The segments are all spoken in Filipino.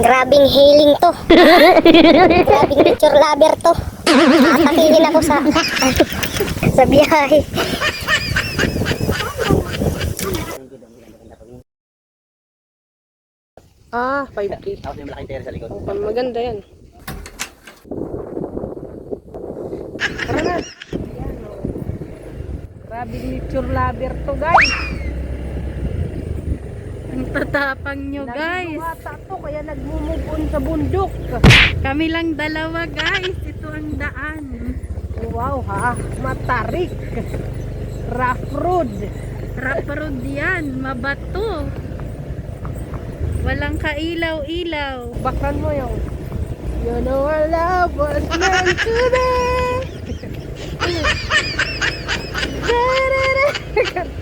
Grabing healing to. Grabing nature lover to. Atakihin ako sa biyahe. Ah, 5K. Tapos yung malaking tire sa likod. Oh, maganda yan. Tara na. Ayan, oh. Grabe nature lover to, guys. Ang tatapang nyo, guys. Bata to, kaya nagmumubon sa bundok. Kami lang dalawa, guys. Ito ang daan. Wow, ha? Matarik. Rough road. Rough road yan. Mabato. Walang kailaw-ilaw. Bakran mo yung you know our love was meant to be.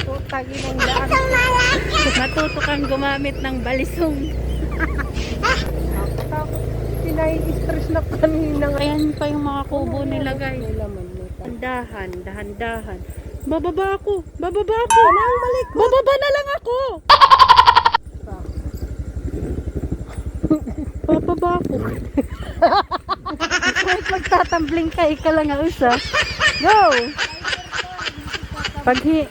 Putangin ang daan. Matuto kang gumamit ng balisong. Takot. Sinai-stress na kanina. Ayan pa yung mga kubo nila, guys. May laman mo. Dahan, dahan-dahan. Bababa ako. Bababa ako. Malikot. Bababa na lang ako. Bababa ako. Kahit magtatambling ka, ika lang ang usa. Go! Paghi...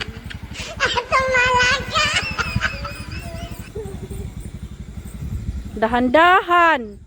Dahan-dahan.